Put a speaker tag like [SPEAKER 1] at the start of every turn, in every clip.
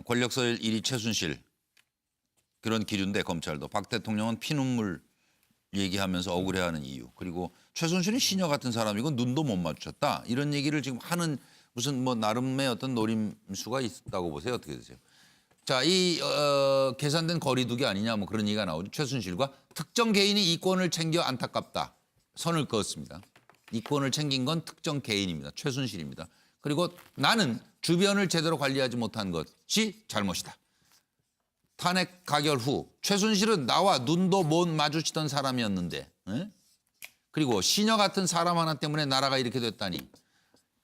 [SPEAKER 1] 권력서열 1위 최순실 그런 기류인데 검찰도 박 대통령은 피눈물 얘기하면서 억울해하는 이유 그리고 최순실은 시녀 같은 사람이고 눈도 못 맞췄다 이런 얘기를 지금 하는 무슨 뭐 나름의 어떤 노림수가 있다고 보세요. 어떻게 되세요? 자, 이 계산된 거리두기 아니냐 뭐 그런 얘기가 나오죠. 최순실과 특정 개인이 이권을 챙겨 안타깝다. 선을 그었습니다. 이권을 챙긴 건 특정 개인입니다. 최순실입니다. 그리고 나는 주변을 제대로 관리하지 못한 것이 잘못이다. 탄핵 가결 후 최순실은 나와 눈도 못 마주치던 사람이었는데 그리고 시녀 같은 사람 하나 때문에 나라가 이렇게 됐다니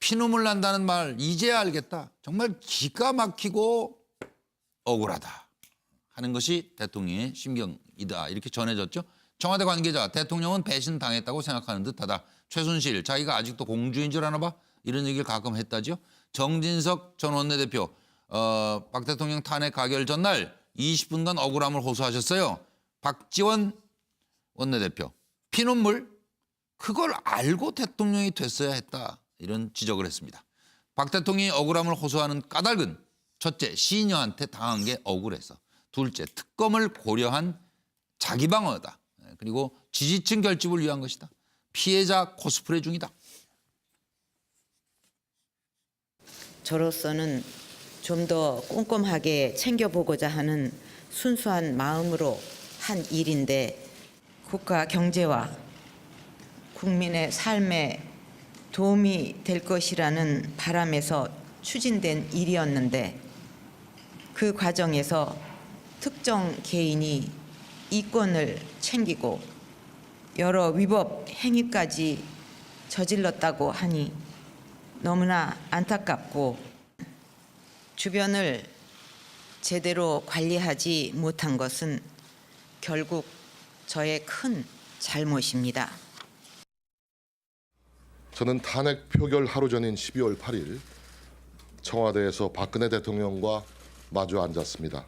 [SPEAKER 1] 피눈물 난다는 말 이제야 알겠다. 정말 기가 막히고 억울하다 하는 것이 대통령의 심경이다. 이렇게 전해졌죠. 청와대 관계자 대통령은 배신당했다고 생각하는 듯하다. 최순실 자기가 아직도 공주인 줄 아나 봐. 이런 얘기를 가끔 했다죠. 정진석 전 원내대표 박 대통령 탄핵 가결 전날 20분간 억울함을 호소하셨어요. 박지원 원내대표 피눈물 그걸 알고 대통령이 됐어야 했다. 이런 지적을 했습니다. 박 대통령이 억울함을 호소하는 까닭은 첫째, 시녀한테 당한 게 억울해서. 둘째, 특검을 고려한 자기 방어다. 그리고 지지층 결집을 위한 것이다. 피해자 코스프레 중이다.
[SPEAKER 2] 저로서는 좀 더 꼼꼼하게 챙겨보고자 하는 순수한 마음으로 한 일인데 국가 경제와 국민의 삶에 도움이 될 것이라는 바람에서 추진된 일이었는데 그 과정에서 특정 개인이 이권을 챙기고 여러 위법 행위까지 저질렀다고 하니 너무나 안타깝고 주변을 제대로 관리하지 못한 것은 결국 저의 큰 잘못입니다.
[SPEAKER 3] 저는 탄핵 표결 하루 전인 12월 8일 청와대에서 박근혜 대통령과 마주 앉았습니다.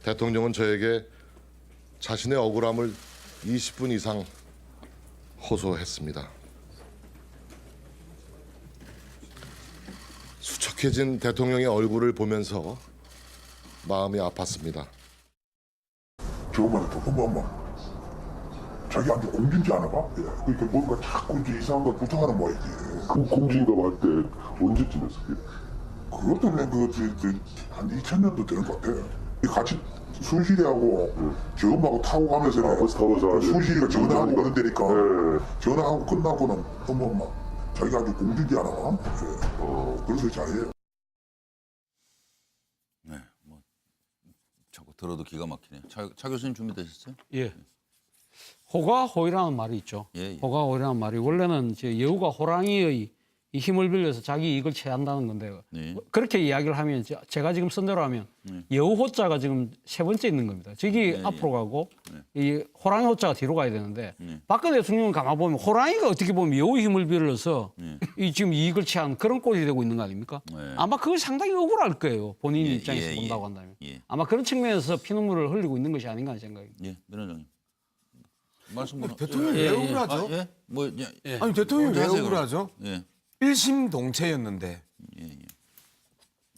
[SPEAKER 3] 대통령은 저에게 자신의 억울함을 20분 이상 호소했습니다. 수척해진 대통령의 얼굴을 보면서 마음이 아팠습니다.
[SPEAKER 4] 저번에 엄마 자기 아주 공주인지 아나 봐? 그러니까 뭔가 자꾸 이제 이상한 걸 부탁하는 모양이지.
[SPEAKER 5] 그 공주인가 할 때 언제쯤 했었게?
[SPEAKER 4] 그것도 한 2000년도 되는 것 같아. 같이 순실이하고 저 엄마하고 타고 가면서
[SPEAKER 5] 버스 타고 가서
[SPEAKER 4] 순실이가 전화하고 오는 데니까
[SPEAKER 5] 네.
[SPEAKER 4] 전화하고 끝나고는 엄마 자기가 아주 공주인지 아나 봐? 그래서 잘해요.
[SPEAKER 1] 네, 뭐 저거 들어도 기가 막히네요. 차 교수님 준비되셨어요?
[SPEAKER 6] 예. 호가호이라는 말이 있죠.
[SPEAKER 1] 예, 예.
[SPEAKER 6] 호가호이라는 말이 원래는 이제 여우가 호랑이의 이 힘을 빌려서 자기 이익을 취한다는 건데
[SPEAKER 1] 네.
[SPEAKER 6] 그렇게 이야기를 하면 제가 지금 쓴 대로 하면 여우 호자가 지금 세 번째 있는 겁니다. 저기
[SPEAKER 1] 네,
[SPEAKER 6] 앞으로 가고
[SPEAKER 1] 네.
[SPEAKER 6] 이 호랑이 호자가 뒤로 가야 되는데 박근혜 대통령은 가만 보면 호랑이가 어떻게 보면 여우 힘을 빌려서 이 지금 이익을 취한 그런 꼴이 되고 있는 거 아닙니까?
[SPEAKER 1] 네.
[SPEAKER 6] 아마 그걸 상당히 억울할 거예요. 본인
[SPEAKER 1] 예,
[SPEAKER 6] 입장에서
[SPEAKER 1] 예,
[SPEAKER 6] 본다고
[SPEAKER 1] 예.
[SPEAKER 6] 한다면
[SPEAKER 1] 예.
[SPEAKER 6] 아마 그런 측면에서 피눈물을 흘리고 있는 것이 아닌가 하는 생각입니다.
[SPEAKER 1] 예, 변호사님. 말씀 뭐
[SPEAKER 7] 대통령이 왜 억울하죠?
[SPEAKER 1] 아, 예? 뭐
[SPEAKER 7] 아니 대통령이 왜
[SPEAKER 1] 하세요,
[SPEAKER 7] 억울하죠?
[SPEAKER 1] 예.
[SPEAKER 7] 일심동체였는데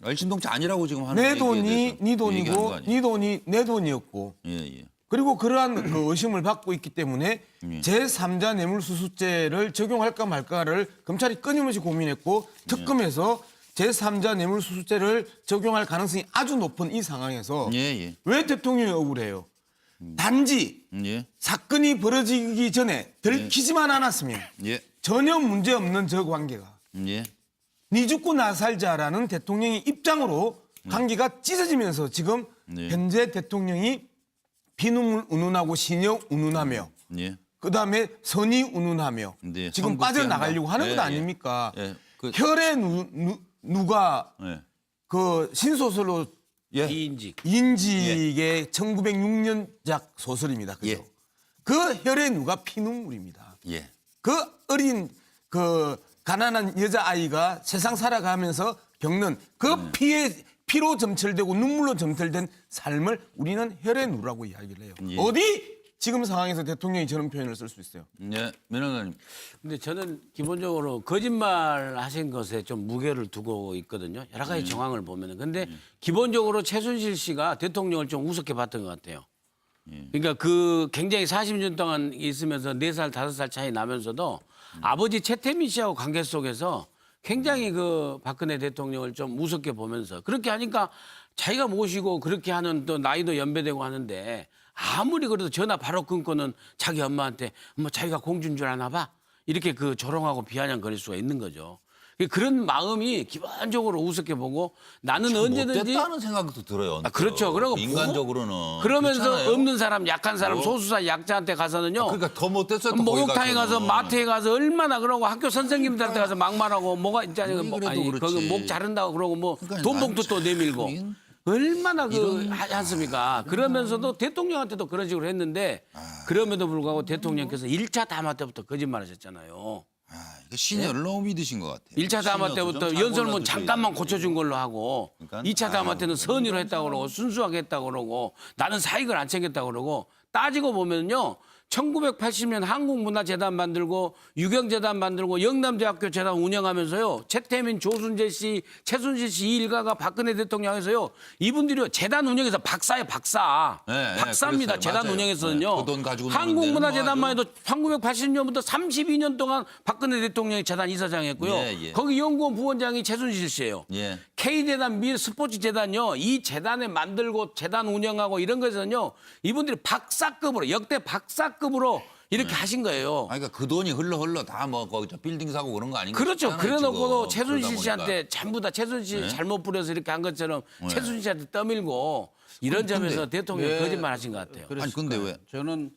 [SPEAKER 1] 일심동체 아니라고 지금 하는
[SPEAKER 7] 내
[SPEAKER 1] 얘기에
[SPEAKER 7] 돈이
[SPEAKER 1] 대해서
[SPEAKER 7] 네
[SPEAKER 1] 얘기하는
[SPEAKER 7] 돈이고
[SPEAKER 1] 거 아니에요?
[SPEAKER 7] 네 돈이 내 돈이었고
[SPEAKER 1] 예, 예.
[SPEAKER 7] 그리고 그러한 그 의심을 받고 있기 때문에 제3자 뇌물수수죄를 적용할까 말까를 검찰이 끊임없이 고민했고 특검에서 제3자 뇌물수수죄를 적용할 가능성이 아주 높은 이 상황에서
[SPEAKER 1] 예, 예.
[SPEAKER 7] 왜 대통령이 억울해요? 단지
[SPEAKER 1] 예.
[SPEAKER 7] 사건이 벌어지기 전에 들키지만 않았으면
[SPEAKER 1] 예.
[SPEAKER 7] 전혀 문제 없는 저 관계가
[SPEAKER 1] 예.
[SPEAKER 7] 니 죽고 나 살자라는 대통령의 입장으로 관계가 찢어지면서 지금
[SPEAKER 1] 네.
[SPEAKER 7] 현재 대통령이 피눈물 운운하고 시녀 운운하며
[SPEAKER 1] 예.
[SPEAKER 7] 그다음에 선의 운운하며
[SPEAKER 1] 네,
[SPEAKER 7] 지금
[SPEAKER 1] 선긋기
[SPEAKER 7] 빠져나가려고
[SPEAKER 1] 한다.
[SPEAKER 7] 하는 것
[SPEAKER 1] 예, 예.
[SPEAKER 7] 아닙니까?
[SPEAKER 1] 예. 그
[SPEAKER 7] 혈의 누가
[SPEAKER 1] 예.
[SPEAKER 7] 그 신소설로
[SPEAKER 1] 예.
[SPEAKER 7] 인직의 1906년작 소설입니다. 그죠?
[SPEAKER 1] 예.
[SPEAKER 7] 그 혈의 누가 피눈물입니다.
[SPEAKER 1] 예.
[SPEAKER 7] 그 어린 그 가난한 여자아이가 세상 살아가면서 겪는 그 피로 점철되고 눈물로 점철된 삶을 우리는 혈의 누라고 이야기를 해요.
[SPEAKER 1] 예.
[SPEAKER 7] 어디 지금 상황에서 대통령이 저런 표현을 쓸 수 있어요.
[SPEAKER 1] 예, 민원관님.
[SPEAKER 8] 근데 저는 기본적으로 거짓말 하신 것에 좀 무게를 두고 있거든요. 여러 가지 정황을 보면은. 근데 기본적으로 최순실 씨가 대통령을 좀 우습게 봤던 것 같아요. 그러니까 그 굉장히 40년 동안 있으면서 4살, 5살 차이 나면서도 아버지 최태민 씨하고 관계 속에서 굉장히 그 박근혜 대통령을 좀 우습게 보면서 그렇게 하니까 자기가 모시고 그렇게 하는 또 나이도 연배되고 하는데 아무리 그래도 전화 바로 끊고는 자기 엄마한테 엄마 자기가 공주인 줄 아나 봐. 이렇게 그 조롱하고 비아냥거릴 수가 있는 거죠. 그런 마음이 기본적으로 우습게 보고 나는 언제든지
[SPEAKER 1] 못됐다는 생각도 들어요.
[SPEAKER 8] 그렇죠. 그리고
[SPEAKER 1] 인간적으로는
[SPEAKER 8] 그러면서
[SPEAKER 1] 그렇잖아요.
[SPEAKER 8] 없는 사람, 약한 사람, 소수자 약자한테 가서는요.
[SPEAKER 1] 그러니까 더 못됐어요. 또
[SPEAKER 8] 목욕탕에
[SPEAKER 1] 거기
[SPEAKER 8] 가서
[SPEAKER 1] 가서는.
[SPEAKER 8] 마트에 가서 얼마나 그러고 학교 선생님들한테 가서 막말하고 뭐가 있잖아요.
[SPEAKER 1] 아무리 그래도
[SPEAKER 8] 아니
[SPEAKER 1] 그렇지.
[SPEAKER 8] 거기 목 자른다고 그러고 뭐
[SPEAKER 1] 그러니까
[SPEAKER 8] 돈 봉투 또 내밀고
[SPEAKER 1] 이런-
[SPEAKER 8] 얼마나 그 하지 않습니까? 그러면서도 대통령한테도 그런 식으로 했는데 그럼에도 불구하고 대통령께서 1차 담화 때부터 거짓말하셨잖아요.
[SPEAKER 1] 이거 신여를 너무 믿으신 것 같아요.
[SPEAKER 8] 1차 담화
[SPEAKER 1] 신여도
[SPEAKER 8] 때부터
[SPEAKER 1] 좀 잘
[SPEAKER 8] 연설문
[SPEAKER 1] 골라주셔야
[SPEAKER 8] 잠깐만
[SPEAKER 1] 되는데.
[SPEAKER 8] 고쳐준 걸로 하고
[SPEAKER 1] 그러니까
[SPEAKER 8] 2차 담화 때는 선의로 했다고 그러고 순수하게 했다고 그러고 나는 사익을 안 챙겼다고 그러고 따지고 보면요. 1980년 한국문화재단 만들고 유경재단 만들고 영남대학교 재단 운영하면서요. 최태민, 조순재 씨, 최순실 씨 이 일가가 박근혜 대통령에서요. 이분들이요. 재단 운영에서 박사예요. 박사.
[SPEAKER 1] 네,
[SPEAKER 8] 박사입니다.
[SPEAKER 1] 그랬어요.
[SPEAKER 8] 재단
[SPEAKER 1] 맞아요.
[SPEAKER 8] 운영에서는요.
[SPEAKER 1] 네, 그돈 가지고 노는
[SPEAKER 8] 한국문화재단만
[SPEAKER 1] 데는
[SPEAKER 8] 해도 1980년부터 32년 동안 박근혜 대통령이 재단 이사장했고요.
[SPEAKER 1] 예, 예.
[SPEAKER 8] 거기 연구원 부원장이 최순실 씨예요.
[SPEAKER 1] 예.
[SPEAKER 8] K재단, 미 스포츠재단요. 이 재단에 만들고 재단 운영하고 이런 것에서는요. 이분들이 박사급으로 역대 박사급으로 이렇게 하신 거예요.
[SPEAKER 1] 아니, 그러니까 그 돈이 흘러 다 뭐 거기 저 빌딩 사고 그런 거 아닌가?
[SPEAKER 8] 그렇죠.
[SPEAKER 1] 싶잖아요,
[SPEAKER 8] 그래놓고도
[SPEAKER 1] 지금.
[SPEAKER 8] 최순실
[SPEAKER 1] 그러다
[SPEAKER 8] 씨한테
[SPEAKER 1] 보니까.
[SPEAKER 8] 전부 다 최순실
[SPEAKER 1] 네.
[SPEAKER 8] 잘못 부려서 이렇게 한 것처럼 최순실 씨한테 떠밀고 이런 점에서 대통령
[SPEAKER 6] 왜
[SPEAKER 8] 거짓말 하신 것 같아요.
[SPEAKER 1] 아니 근데 왜?
[SPEAKER 6] 저는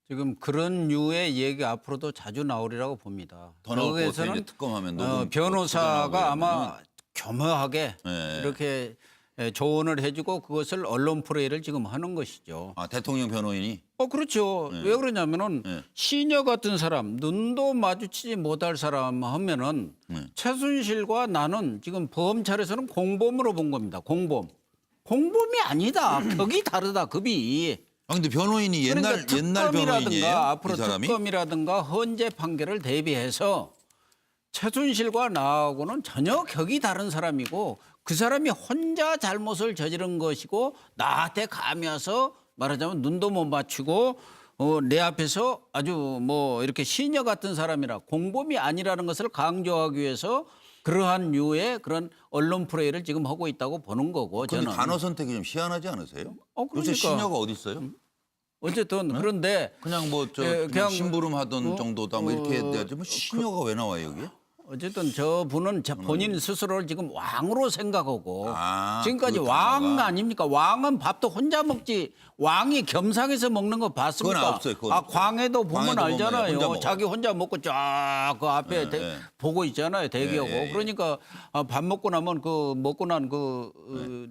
[SPEAKER 6] 지금 그런 류의 얘기 앞으로도 자주 나오리라고 봅니다.
[SPEAKER 1] 더 나올 것 같아요.
[SPEAKER 6] 거기에서는
[SPEAKER 1] 이제 특검하면 녹음
[SPEAKER 6] 변호사가
[SPEAKER 1] 조정하고
[SPEAKER 6] 아마
[SPEAKER 1] 이러면은.
[SPEAKER 6] 교묘하게
[SPEAKER 1] 네.
[SPEAKER 6] 이렇게 조언을 해주고 그것을 언론 플레이를 지금 하는 것이죠.
[SPEAKER 1] 아 대통령 변호인이
[SPEAKER 6] 그렇죠. 왜 그러냐면은
[SPEAKER 1] 네.
[SPEAKER 6] 시녀 같은 사람, 눈도 마주치지 못할 사람 하면은 최순실과 나는 지금 검찰에서는 공범으로 본 겁니다. 공범이 아니다. 격이 다르다. 급이.
[SPEAKER 1] 아 근데 변호인이 옛날
[SPEAKER 6] 그러니까
[SPEAKER 1] 변호인이에요.
[SPEAKER 6] 앞으로
[SPEAKER 1] 이 사람이?
[SPEAKER 6] 특검이라든가 헌재 판결을 대비해서 최순실과 나하고는 전혀 격이 다른 사람이고 그 사람이 혼자 잘못을 저지른 것이고 나한테 감히 와서 말하자면 눈도 못 맞추고 내 앞에서 아주 뭐 이렇게 시녀 같은 사람이라 공범이 아니라는 것을 강조하기 위해서 그러한 류의 그런 언론 플레이를 지금 하고 있다고 보는 거고
[SPEAKER 1] 근데
[SPEAKER 6] 저는
[SPEAKER 1] 단어 선택이 좀 희한하지 않으세요?
[SPEAKER 6] 그러니까.
[SPEAKER 1] 요새 시녀가 어디 있어요?
[SPEAKER 6] 어쨌든 그런데
[SPEAKER 1] 그냥 뭐 저
[SPEAKER 6] 예, 그냥
[SPEAKER 1] 심부름 하던 정도다 뭐 이렇게 해야지 뭐 시녀가 왜 나와요 여기?
[SPEAKER 6] 어쨌든 저분은 본인 스스로를 지금 왕으로 생각하고
[SPEAKER 1] 아,
[SPEAKER 6] 지금까지
[SPEAKER 1] 그
[SPEAKER 6] 왕
[SPEAKER 1] 단어가.
[SPEAKER 6] 아닙니까? 왕은 밥도 혼자 먹지. 왕이 겸상해서 먹는 거 봤습니까?
[SPEAKER 1] 그건 없어요, 그건 없어요.
[SPEAKER 6] 광해도 보면
[SPEAKER 1] 광해도 보면
[SPEAKER 6] 알잖아요.
[SPEAKER 1] 혼자 먹어요.
[SPEAKER 6] 자기 혼자 먹고 쫙 그 앞에
[SPEAKER 1] 네.
[SPEAKER 6] 보고 있잖아요. 대기하고.
[SPEAKER 1] 예.
[SPEAKER 6] 그러니까 밥 먹고 나면 그 먹고 난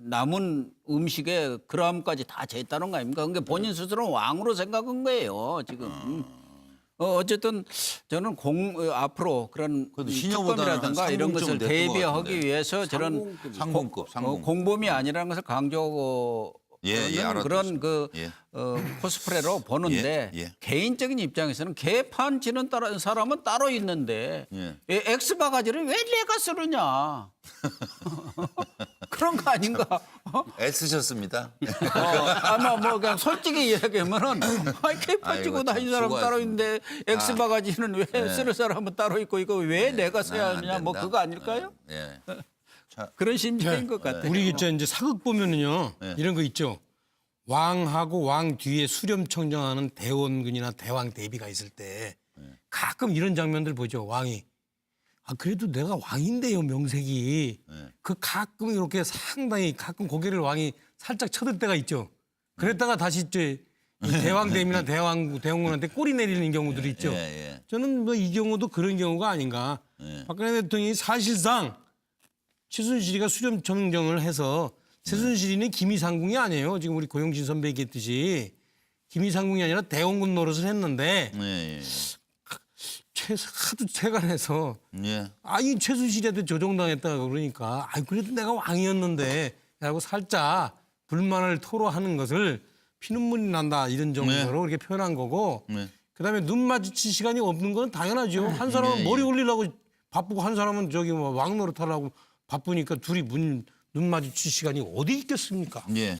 [SPEAKER 6] 남은 음식에 그람까지 다 쟀다는 거 아닙니까? 그러니까 본인 스스로는 왕으로 생각한 거예요. 지금. 어쨌든 저는 앞으로 그런
[SPEAKER 1] 그래도 시녀보다는
[SPEAKER 6] 특검이라든가
[SPEAKER 1] 한
[SPEAKER 6] 이런 것을
[SPEAKER 1] 상공쯤 됐던 것
[SPEAKER 6] 대비하기
[SPEAKER 1] 같은데.
[SPEAKER 6] 위해서 저런
[SPEAKER 1] 상공급.
[SPEAKER 6] 공범이 아니라는 것을 강조하고
[SPEAKER 1] 예,
[SPEAKER 6] 하는 그런
[SPEAKER 1] 알았습니다.
[SPEAKER 6] 코스프레로 보는데
[SPEAKER 1] 예.
[SPEAKER 6] 개인적인 입장에서는 개판 치는 사람은 따로 있는데
[SPEAKER 1] 예.
[SPEAKER 6] 엑스바가지를 왜 내가 쓰느냐 그런 거 아닌가?
[SPEAKER 1] 애쓰셨습니다.
[SPEAKER 6] 아마 뭐 그냥 솔직히 이야기하면은 개판 치고
[SPEAKER 1] 아이고,
[SPEAKER 6] 다니는
[SPEAKER 1] 참
[SPEAKER 6] 사람 따로
[SPEAKER 1] 수고하셨습니다.
[SPEAKER 6] 있는데 엑스바가지는 왜 쓰는 사람은 따로 있고 이거 왜 내가 써야
[SPEAKER 1] 안
[SPEAKER 6] 하느냐 뭐
[SPEAKER 1] 된다.
[SPEAKER 6] 그거 아닐까요?
[SPEAKER 1] 예.
[SPEAKER 6] 그런 심정인 것 같아요.
[SPEAKER 9] 우리 이제 사극 보면은요 이런 거 있죠. 왕하고 왕 뒤에 수렴청정하는 대원군이나 대왕 대비가 있을 때 가끔 이런 장면들 보죠. 왕이 그래도 내가 왕인데요 명색이. 그 가끔 이렇게 상당히 가끔 고개를 왕이 살짝 쳐들 때가 있죠. 그랬다가 다시 이제 이 대왕 대비나 대원군한테 꼬리 내리는 경우들이 있죠.
[SPEAKER 1] 예.
[SPEAKER 9] 저는 뭐 이 경우도 그런 경우가 아닌가. 박근혜 대통령이 사실상 최순실이가 수렴 청정을 해서 최순실이는 김이상궁이 아니에요. 지금 우리 고용진 선배 얘기했듯이 김이상궁이 아니라 대원군 노릇을 했는데
[SPEAKER 1] 예.
[SPEAKER 9] 하도 퇴간해서
[SPEAKER 1] 예.
[SPEAKER 9] 이 최순실한테 조종당했다 그러니까 그래도 내가 왕이었는데 라고 살짝 불만을 토로하는 것을 피눈물이 난다 이런 정도로 그렇게 표현한 거고
[SPEAKER 1] 네.
[SPEAKER 9] 그다음에 눈 마주칠 시간이 없는 건 당연하죠. 한 사람은
[SPEAKER 1] 예,
[SPEAKER 9] 머리
[SPEAKER 1] 예.
[SPEAKER 9] 올리려고 바쁘고 한 사람은 저기 뭐 왕노릇 하려고 바쁘니까 둘이 눈 마주칠 시간이 어디 있겠습니까?
[SPEAKER 1] 예.